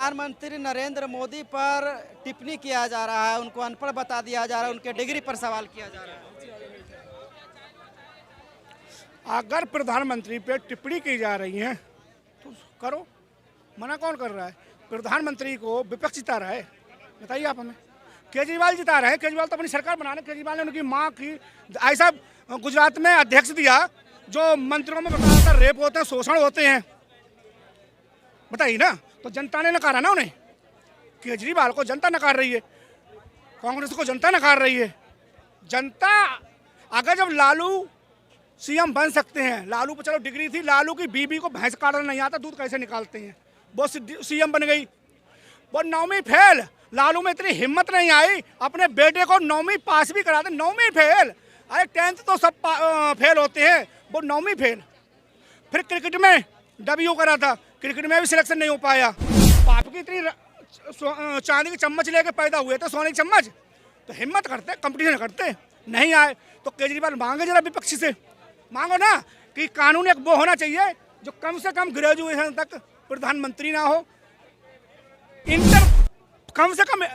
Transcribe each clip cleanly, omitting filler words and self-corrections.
प्रधानमंत्री नरेंद्र मोदी पर टिप्पणी किया जा रहा है, उनको अनपढ़ बता दिया जा रहा है, उनके डिग्री पर सवाल किया जा रहा है। अगर प्रधानमंत्री पे टिप्पणी की जा रही है तो करो, मना कौन कर रहा है? प्रधानमंत्री को विपक्ष जिता रहा है, बताइए आप हमें। केजरीवाल जिता रहे हैं, केजरीवाल तो अपनी सरकार बनाने, केजरीवाल ने उनकी माँ की ऐसा गुजरात में अध्यक्ष दिया जो मंत्रियों में बताया था रेप होते हैं, शोषण होते हैं, बताइए ना। तो जनता ने नकारा ना उन्हें, केजरीवाल को जनता नकार रही है, कांग्रेस को जनता नकार रही है। जनता अगर जब लालू सीएम बन सकते हैं, लालू पर चलो डिग्री थी, लालू की बीबी को भैंस काटना नहीं आता, दूध कैसे निकालते हैं, वो सीएम बन गई, वो 9वीं फेल। लालू में इतनी हिम्मत नहीं आई अपने बेटे को 9वीं पास भी करा दे, 9वीं फेल। अरे 10th तो सब फेल होते हैं, वो 9वीं फेल। फिर क्रिकेट में डेब्यू करा था, क्रिकेट में भी सिलेक्शन नहीं हो पाया। बाप की इतनी चांदी की चम्मच लेके पैदा हुए थे, सोने की चम्मच, तो हिम्मत करते, कंपटीशन करते, नहीं आए। तो केजरीवाल मांगे जरा विपक्षी से, मांगो ना कि कानून एक वो होना चाहिए जो कम से कम ग्रेजुएशन तक प्रधानमंत्री ना हो, इंटर कम से कम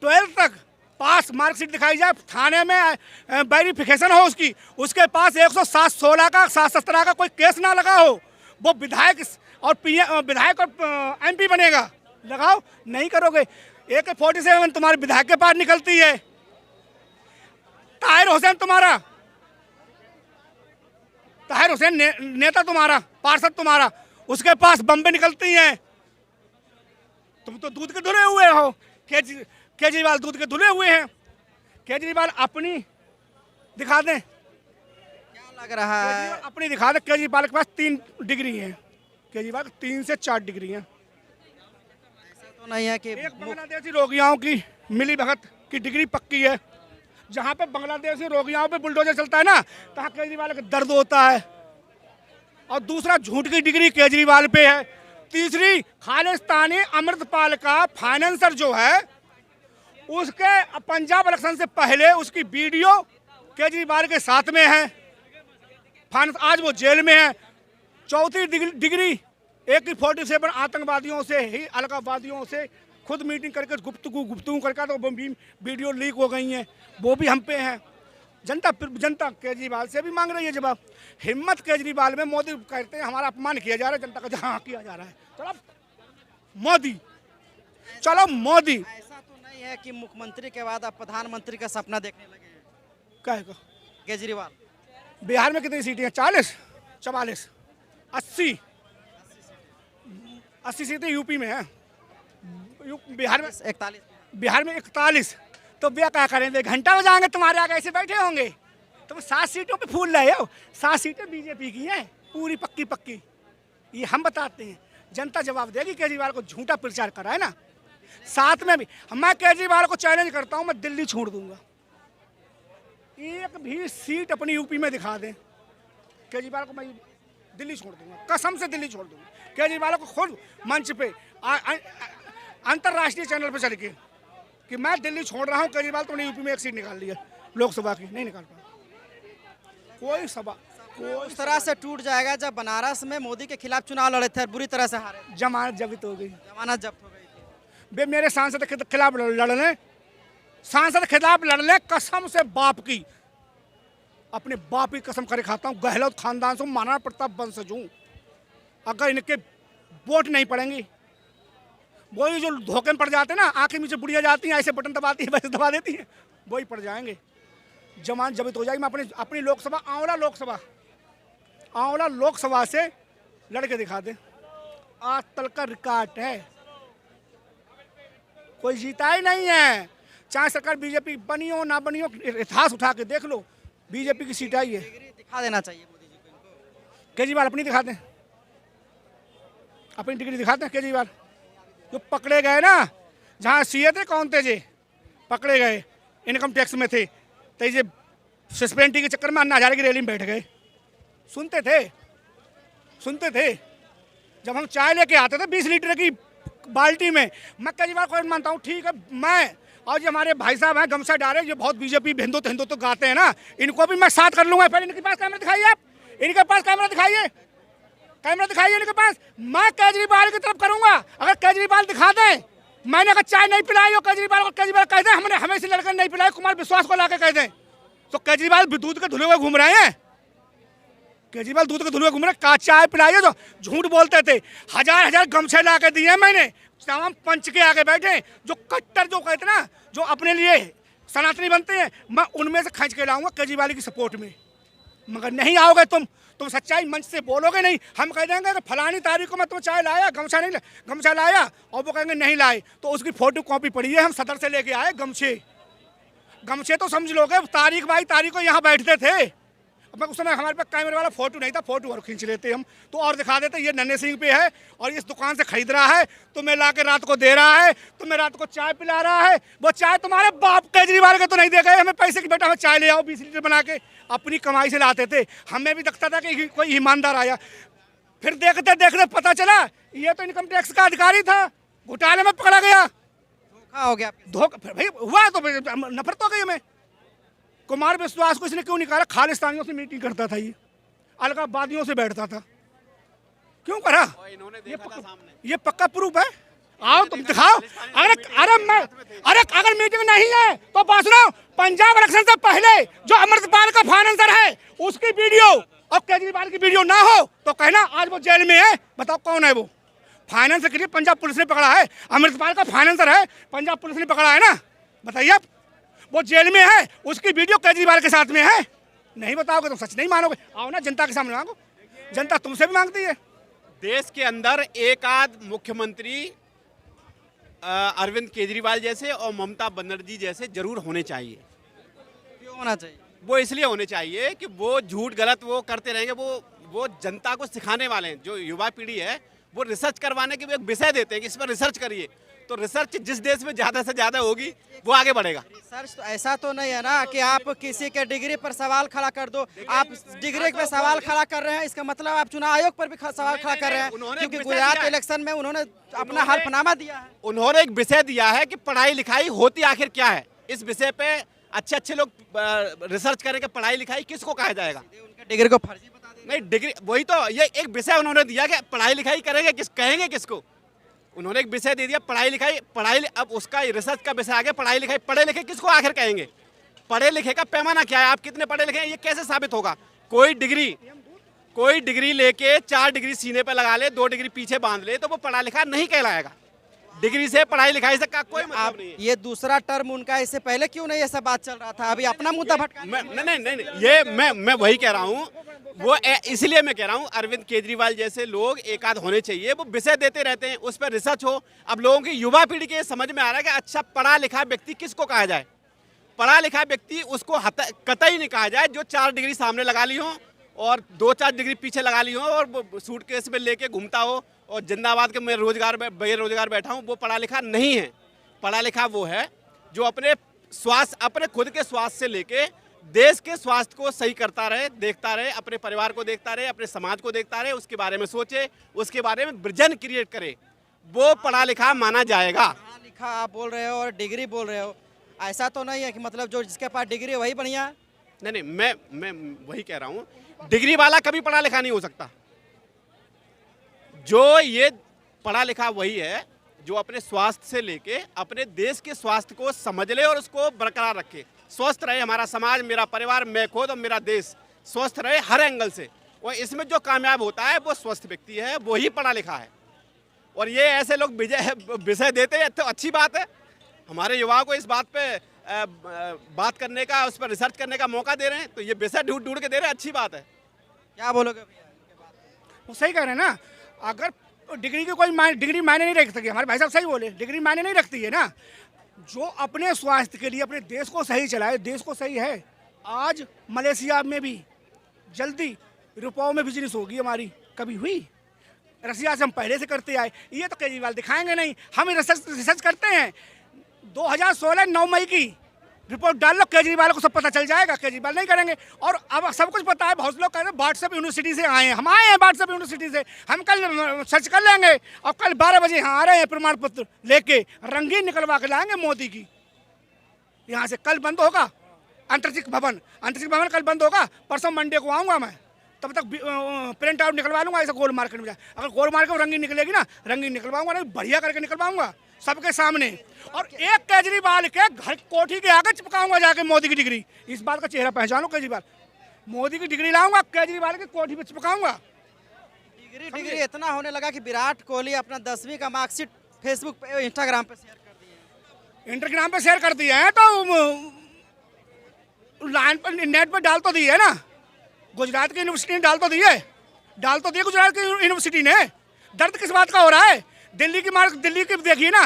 12th तक पास मार्कशीट दिखाई जाए, थाने में वेरिफिकेशन हो उसकी, उसके पास 116 का 17 का कोई केस ना लगा हो, वो विधायक और विधायक और एमपी बनेगा। लगाओ, नहीं करोगे। AK-47 तुम्हारे विधायक के पास निकलती है, ताहिर हुसैन तुम्हारा, ताहिर हुसैन नेता तुम्हारा, पार्षद तुम्हारा, उसके पास बम्बे निकलती हैं। तुम तो दूध के धुले हुए हो, केजरीवाल दूध के धुले हुए हैं। केजरीवाल अपनी दिखा दें, क्या लग रहा है? अपनी दिखा दें। केजरीवाल के पास 3 डिग्री हैं, केजरीवाल 3 से 4 डिग्री हैं। ऐसा तो नहीं है कि एक बांग्लादेशी रोगियों की मिली भगत की डिग्री पक्की है, जहाँ पे बांग्लादेशी रोगियों पे बुलडोजर चलता है ना, तहाँ केजरीवाल का दर्द होता है। और दूसरा, झूठ की डिग्री केजरीवाल पे है। तीसरी, खालिस्तानी अमृतपाल का फाइनेंसर जो है, उसके पंजाब इलेक्शन से पहले उसकी वीडियो केजरीवाल के साथ में है, आज वो जेल में है। चौथी डिग्री AK-47 आतंकवादियों से ही, अलगाववादियों से खुद मीटिंग करके गुफ्तगू करके तो वीडियो लीक हो गई हैं, वो भी हम पे हैं। जनता केजरीवाल से भी मांग रही है जवाब। हिम्मत केजरीवाल में, मोदी कहते हैं हमारा अपमान किया जा रहा है, जनता का जहाँ किया जा रहा है। चलो मोदी, चलो मोदी। ऐसा तो नहीं है कि मुख्यमंत्री के बाद आप प्रधानमंत्री का सपना देखने लगे हैं? कहेगा केजरीवाल बिहार में कितनी सीटें हैं? 40, 44, 80 सीटें यूपी में है, बिहार में 41। बिहार में 41। तो भैया क्या करेंगे, घंटा बजाएंगे, तुम्हारे आगे ऐसे बैठे होंगे। तुम 7 सीटों पे फूल रहे हो, 7 सीटें बीजेपी की हैं, पूरी पक्की पक्की। ये हम बताते हैं, जनता जवाब देगी। केजरीवाल को झूठा प्रचार करा है ना, साथ में भी मैं केजरीवाल को चैलेंज करता हूँ, मैं दिल्ली छोड़ दूंगा। एक भी सीट अपनी यूपी में दिखा दें, केजरीवाल को मैं दिल्ली छोड़ दूंगा, कसम से दिल्ली छोड़ दूंगा। केजरीवाल को खुद मंच पे अंतर्राष्ट्रीय चैनल पे चल के कि मैं दिल्ली छोड़ रहा हूँ, केजरीवाल तो यूपी में 1 सीट निकाल लिया, लोकसभा की नहीं निकाल पाया कोई सभा। उस तरह से टूट जाएगा जब बनारस में मोदी के खिलाफ चुनाव लड़े थे, बुरी तरह से हारे, जमानत जब्त हो गई, जमानत जब्त हो गई थी। बे मेरे सांसद के खिलाफ लड़ने, सांसद के खिलाफ लड़ने, कसम से बाप की, अपने बाप की कसम करे खाता हूँ, गहलोत खानदान से, महाराणा प्रताप वंशज हूँ। अगर इनके वोट नहीं पड़ेंगी, वही जो धोखे में पड़ जाते हैं ना, आंखें नीचे बुढ़िया जाती हैं, ऐसे बटन दबाती है, वैसे दबा देती है, वही पड़ जाएंगे। जमानत जब्त हो जाएगी। मैं अपनी लोकसभा, आंवला लोकसभा से लड़के दिखा दे, आज तक का रिकॉर्ड है, कोई जीता ही नहीं है। चाहे सरकार बीजेपी बनी हो ना बनी हो, इतिहास उठा के देख लो, बीजेपी की सीट आई है। दिखा देना चाहिए मोदी जी को इनको। केजरीवाल अपनी दिखा दें, अपनी डिग्री दिखाते हैं। केजरीवाल जो पकड़े गए ना, जहाँ सीए थे, कौन थे जे पकड़े गए, इनकम टैक्स में थे, तो ये सस्पेंडिंग के चक्कर में अन्ना हजारे की रैली में बैठ गए। सुनते थे जब हम चाय लेके आते थे 20 लीटर की बाल्टी में, मैं केजरीवाल को मानता हूँ, ठीक है, मैं और जो हमारे भाई साहब हैं गमछा डाले, ये बहुत बीजेपी हिंदू तो गाते हैं ना, इनको भी मैं साथ कर लूंगा। पहले इनके पास कैमरा दिखाइए, आप इनके पास कैमरा दिखाइए, कैमरा दिखाइए इनके पास, मैं केजरीवाल की तरफ करूंगा। अगर केजरीवाल दिखा दें, मैंने अगर चाय नहीं पिलाई हो केजरीवाल को, केजरीवाल कह दें हमने हमें से लड़कर नहीं पिलाई, कुमार विश्वास को लाके कह दें, तो केजरीवाल दूध के धुले हुए घूम रहे हैं। केजरीवाल दूध के धुले हुए घूम रहे हैं। का चाय पिलाई जो झूठ बोलते थे, हजार हजार गमछे ला के दिए मैंने, तमाम पंच के आगे बैठे जो कट्टर जो कहते ना, जो अपने लिए सनातनी बनते हैं, मैं उनमें से खींच के लाऊंगा केजरीवाल की सपोर्ट में। मगर नहीं आओगे तुम सच्चाई मंच से बोलोगे नहीं। हम कह देंगे कि फलानी तारीख को मैं तुम्हें चाय लाया, गमछा लाया, और वो कहेंगे नहीं लाए, तो उसकी फोटो कॉपी पड़ी है, हम सदर से लेके आए गमछे तो समझ लोगे, तारीख बाई तारीख को यहाँ बैठते थे। अब उस समय हमारे पास कैमरे वाला फोटो नहीं था, फोटो और खींच लेते हम तो, और दिखा देते ये नन्हे सिंह पे है और इस दुकान से खरीद रहा है, तुम्हें ला के रात को दे रहा है, तुम्हें रात को चाय पिला रहा है। वो चाय तुम्हारे बाप केजरीवाल के तो नहीं दे गए, हमें पैसे की बेटा हमें चाय ले आओ 20 लीटर बना के, अपनी कमाई से लाते थे। हमें भी लगता था कि कोई ईमानदार आया, फिर देखते देखते पता चला ये तो इनकम टैक्स का अधिकारी था, घोटाले में पकड़ा गया। धोखा हो गया, धोखा भाई हुआ तो नफरत हो गई हमें। कुमार विश्वास को इसने क्यों निकाला? खालिस्तानियों से मीटिंग करता था, ये अलगाववादियों से बैठता था, क्यों करा? ये पक्का प्रूफ है, आओ तुम दिखाओ। अगर मीटिंग नहीं है तो बात सुनो, पंजाब इलेक्शन से पहले जो अमृतपाल का फाइनेंसर है उसकी वीडियो और केजरीवाल की वीडियो ना हो तो कहना आज वो जेल में है। बताओ कौन है वो? फाइनेंसर के लिए पंजाब पुलिस ने पकड़ा है, अमृतपाल का फाइनेंसर है, पंजाब पुलिस ने पकड़ा है ना। बताइए आप, वो जेल में है, उसकी वीडियो केजरीवाल के साथ में है। नहीं बताओगे तो सच नहीं मानोगे। आओ ना जनता के सामने मांगो, जनता तुमसे भी मांगती है। देश के अंदर एक आध मुख्यमंत्री अरविंद केजरीवाल जैसे और ममता बनर्जी जैसे जरूर होने चाहिए। क्यों होना चाहिए? वो इसलिए होने चाहिए कि वो झूठ गलत वो करते रहेंगे, वो जनता को सिखाने वाले हैं। जो युवा पीढ़ी है वो रिसर्च करवाने के भी एक विषय देते हैं कि इस पर रिसर्च करिए, तो रिसर्च जिस देश में ज़्यादा से ज़्यादा होगी वो आगे बढ़ेगा। रिसर्च तो ऐसा तो नहीं है ना कि आप किसी के डिग्री पर सवाल खड़ा कर दो। आप डिग्री पे सवाल खड़ा कर रहे हैं, इसका मतलब आप चुनाव आयोग पर भी सवाल खड़ा कर रहे हैं, क्योंकि गुजरात इलेक्शन में उन्होंने अपना हल्फनामा दिया है। उन्होंने एक विषय दिया है कि पढ़ाई लिखाई होती आखिर क्या है। इस विषय पे अच्छे लोग रिसर्च करेंगे, पढ़ाई लिखाई किसको कहा जाएगा। उनके डिग्री को फर्जी बता देंगे। नहीं, डिग्री वही तो, ये एक विषय उन्होंने दिया कि पढ़ाई लिखाई करेंगे कहेंगे किसको। उन्होंने एक विषय दे दिया पढ़ाई लिखाई, अब उसका रिसर्च का विषय आ गया पढ़ाई लिखाई। पढ़े लिखे किसको आखिर कहेंगे? पढ़े लिखे का पैमाना क्या है? आप कितने पढ़े लिखे हैं ये कैसे साबित होगा? कोई डिग्री लेके 4 डिग्री सीने पे लगा ले, 2 डिग्री पीछे बांध ले तो वो पढ़ा लिखा नहीं कहलाएगा। डिग्री से पढ़ाई लिखाई से कोई मतलब नहीं है। ये दूसरा टर्म उनका, इससे पहले क्यों नहीं ये सब बात चल रहा था? अभी अपना मुद्दा भटका। नहीं, ये मैं वही कह रहा हूँ, वो इसलिए मैं कह रहा हूँ अरविंद केजरीवाल जैसे लोग एक आध होने चाहिए। वो विषय देते रहते हैं, उस पर रिसर्च हो। अब लोगों की युवा पीढ़ी के समझ में आ रहा है कि अच्छा पढ़ा लिखा व्यक्ति किसको कहा जाए। पढ़ा लिखा व्यक्ति उसको कतई नहीं कहा जाए जो 4 डिग्री सामने लगा ली हो और 2-4 डिग्री पीछे लगा ली हो और सूटकेस में लेके घूमता हो और जिंदाबाद के मैं बेरोजगार बैठा हूँ। वो पढ़ा लिखा नहीं है। पढ़ा लिखा वो है जो अपने खुद के स्वास्थ्य से लेके देश के स्वास्थ्य को सही करता रहे, देखता रहे, अपने परिवार को देखता रहे, अपने समाज को देखता रहे, उसके बारे में सोचे, उसके बारे में विजन क्रिएट करे, वो पढ़ा लिखा माना जाएगा। पढ़ा लिखा आप बोल रहे हो और डिग्री बोल रहे हो, ऐसा तो नहीं है कि मतलब जो जिसके पास डिग्री है वही बढ़िया है? नहीं, मैं वही कह रहा हूँ, डिग्री वाला कभी पढ़ा लिखा नहीं हो सकता। जो ये पढ़ा लिखा वही है जो अपने स्वास्थ्य से लेके अपने देश के स्वास्थ्य को समझ ले और उसको बरकरार रखे। स्वस्थ रहे हमारा समाज, मेरा परिवार, मैं खुद और मेरा देश स्वस्थ रहे हर एंगल से। और इसमें जो कामयाब होता है वो स्वस्थ व्यक्ति है, वो ही पढ़ा लिखा है। और ये ऐसे लोग विषय देते हैं तो अच्छी बात है। हमारे युवाओं को इस बात पे बात करने का, उस पर रिसर्च करने का मौका दे रहे हैं, तो ये विषय ढूंढ के दे रहे हैं, अच्छी बात है। क्या बोलोगे भैया? वो सही कह रहे हैं ना। अगर डिग्री की कोई डिग्री मायने नहीं रख सकती, हमारे भाई साहब सही बोले, डिग्री मायने नहीं रखती है ना। जो अपने स्वास्थ्य के लिए अपने देश को सही चलाए, देश को सही है। आज मलेशिया में भी जल्दी रुपयों में बिजनेस होगी हमारी, कभी हुई? रसिया से हम पहले से करते आए, ये तो केजरीवाल दिखाएंगे नहीं। हम रिसर्च करते हैं। 2016 9 मई की रिपोर्ट डाल लो, केजरीवाल को सब पता चल जाएगा। केजरीवाल नहीं करेंगे। और अब सब कुछ पता है। बहुत लोग कह रहे हैं व्हाट्सएप यूनिवर्सिटी से आए हैं, हम आए हैं व्हाट्सएप यूनिवर्सिटी से, हम कल सर्च कर लेंगे और कल 12 बजे यहाँ आ रहे हैं प्रमाण पत्र लेके, रंगीन निकलवा के लाएंगे मोदी की। यहाँ से कल बंद होगा अंतरिक्ष भवन कल बंद होगा। परसों मंडे को आऊँगा मैं, तब तक प्रिंट आउट निकलवा लूंगा ऐसा गोल मार्केट में। अगर गोल मार्केट में रंगीन निकलेगी ना, रंगीन निकलवाऊंगा, नहीं बढ़िया करके निकलवाऊंगा सबके सामने। और एक केजरीवाल के घर कोठी के आगे चिपकाऊंगा जाके मोदी की डिग्री। इस बात का चेहरा पहचानो केजरीवाल, मोदी की डिग्री लाऊंगा, केजरीवाल की कोठी पे चिपकाऊंगा। डिग्री इतना होने लगा कि विराट कोहली अपना 10वीं का मार्कशीट फेसबुक पे, इंस्टाग्राम पे शेयर कर दिए। इंस्टाग्राम पे शेयर कर दिए हैं तो लाइन पर नेट पर डाल तो दी है ना। गुजरात की यूनिवर्सिटी ने डाल तो दी है, डाल तो दिए गुजरात की यूनिवर्सिटी ने। दर्द किस बात का हो रहा है? दिल्ली की मार्क, दिल्ली की देखिए ना,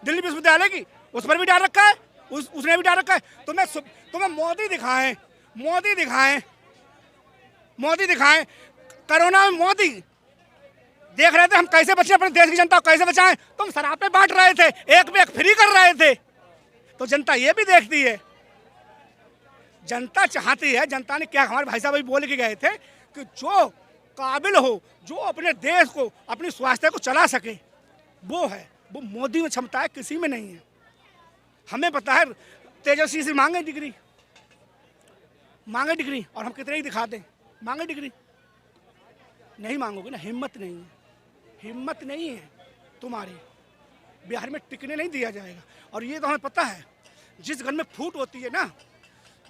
दिल्ली विश्वविद्यालय की, उस पर भी डाल रखा है, उसने भी डाल रखा है। तुम्हें मोदी दिखाएं, मोदी दिखाएं, मोदी दिखाएं। कोरोना में मोदी देख रहे थे हम कैसे बचे, अपने देश की जनता को कैसे बचाएं। तुम शराबे बांट रहे थे, एक पे एक फ्री कर रहे थे, तो जनता ये भी देखती है। जनता चाहती है, जनता ने क्या, हमारे भाई साहब अभी बोल के गए थे कि जो काबिल हो, जो अपने देश को, अपनी स्वास्थ्य को चला सके, वो है। वो मोदी में क्षमता है, किसी में नहीं है। हमें पता है, तेजस्वी से मांगे डिग्री, मांगे डिग्री, और हम कितने ही दिखा दें, मांगे डिग्री। नहीं मांगोगे ना, हिम्मत नहीं है, हिम्मत नहीं है तुम्हारी। बिहार में टिकने नहीं दिया जाएगा। और ये तो हमें पता है, जिस घर में फूट होती है ना,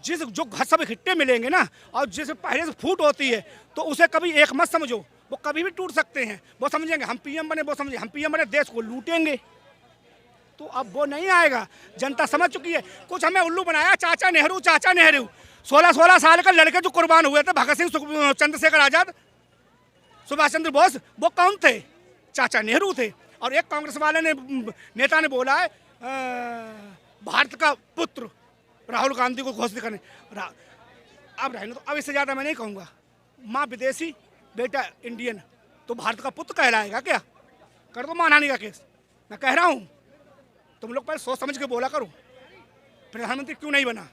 जो घर सब इकट्ठे मिलेंगे ना, और जिस पहले से फूट होती है, तो उसे कभी एक मत समझो, वो कभी भी टूट सकते हैं। वो समझेंगे हम पीएम बने, वो समझे हम पीएम बने, देश को लूटेंगे। तो अब वो नहीं आएगा, जनता समझ चुकी है। कुछ हमें उल्लू बनाया, चाचा नेहरू, चाचा नेहरू। 16-16 साल के लड़के जो कुर्बान हुए थे, भगत सिंह, चंद्रशेखर आजाद, सुभाष चंद्र बोस, वो कौन थे? चाचा नेहरू थे। और एक कांग्रेस वाले ने, नेता ने बोला है भारत का पुत्र राहुल गांधी को घोषित करने। अब रहने तो, अब इससे ज़्यादा मैं नहीं कहूँगा। माँ विदेशी, बेटा इंडियन, तो भारत का पुत्र कहलाएगा क्या? कर दो मानहानि का केस। मैं कह रहा हूँ, तुम लोग पहले सोच समझ के बोला करो। प्रधानमंत्री क्यों नहीं बना?